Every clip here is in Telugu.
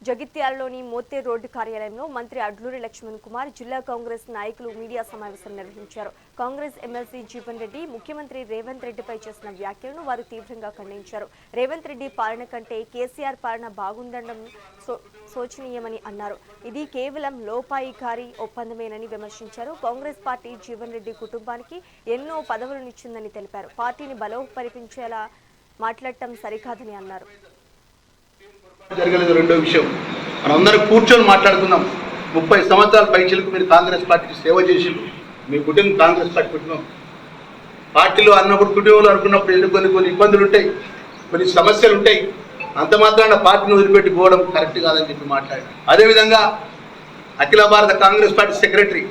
జగిత్యాలలోని మోతే రోడ్డు కార్యాలయంలో మంత్రి అడ్లూరి లక్ష్మణ్ కుమార్ జిల్లా కాంగ్రెస్ నాయకులు మీడియా సమావేశం నిర్వహించారు. కాంగ్రెస్ ఎమ్మెల్సీ జీవన్ రెడ్డి ముఖ్యమంత్రి రేవంత్ రెడ్డిపై చేసిన వ్యాఖ్యలను వారు తీవ్రంగా ఖండించారు. రేవంత్ రెడ్డి పాలన కంటే కేసీఆర్ పాలన బాగుండడం శోచనీయమని అన్నారు. ఇది కేవలం లోపాయికారి ఒప్పందమేనని విమర్శించారు. కాంగ్రెస్ పార్టీ జీవన్ రెడ్డి కుటుంబానికి ఎన్నో పదవులనిచ్చిందని తెలిపారు. పార్టీని బలోపరిపించేలా మాట్లాడటం సరికాదని అన్నారు. జరగలేదు. రెండో విషయం, మనందరం కూర్చొని మాట్లాడుకుందాం. 30 సంవత్సరాల పైచిలకు మీరు కాంగ్రెస్ పార్టీకి సేవ చేసిండ్రు. మీ కుటుంబం కాంగ్రెస్ పార్టీ కుటుంబం. పార్టీలో అన్నప్పుడు కుటుంబంలో అనుకున్నప్పుడు కొన్ని ఇబ్బందులు ఉంటాయి, కొన్ని సమస్యలు ఉంటాయి. అంత మాత్రాన పార్టీని వదిలిపెట్టి పోవడం కరెక్ట్ కాదని చెప్పి మాట్లాడారు. అదేవిధంగా అఖిల భారత Congress party secretary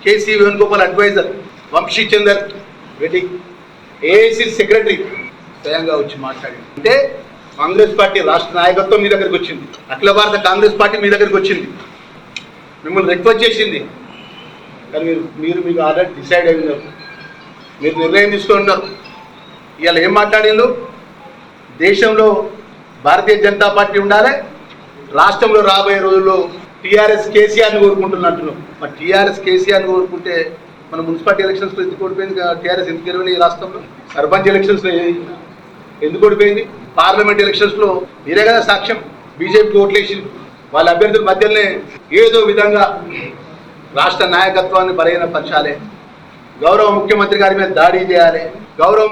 KC Venugopal adviser Vamshi Chander Reddy AIC secretary స్వయంగా వచ్చి మాట్లాడారు. అంటే కాంగ్రెస్ పార్టీ రాష్ట్ర నాయకత్వం మీ దగ్గరికి వచ్చింది, అఖిల భారత కాంగ్రెస్ పార్టీ మీ దగ్గరికి వచ్చింది, మిమ్మల్ని రిక్వెస్ట్ చేసింది. కానీ మీకు ఆల్రెడీ డిసైడ్ అయి ఉన్నారు, మీరు నిర్ణయం తీసుకున్నారు. ఇవాళ ఏం మాట్లాడిందో, దేశంలో భారతీయ జనతా పార్టీ ఉండాలి, రాష్ట్రంలో రాబోయే రోజుల్లో టీఆర్ఎస్ కేసీఆర్ని కోరుకుంటున్నట్టున్నాం. మరి టీఆర్ఎస్ కేసీఆర్ని కోరుకుంటే మన మున్సిపాలిటీ ఎలక్షన్స్లో ఎందుకు ఓడిపోయింది? టీఆర్ఎస్ ఎందుకు గెలవని? ఈ రాష్ట్రంలో సర్పంచ్ ఎలక్షన్స్లో ఎందుకు ఓడిపోయింది? పార్లమెంట్ ఎలక్షన్స్లో మీరే కదా సాక్ష్యం. బీజేపీకి ఓట్లేసి వాళ్ళ అభ్యర్థుల మధ్యలోనే ఏదో విధంగా రాష్ట్ర నాయకత్వాన్ని బలహీనపరచాలి, గౌరవ ముఖ్యమంత్రి గారి మీద దాడి చేయాలి. గౌరవ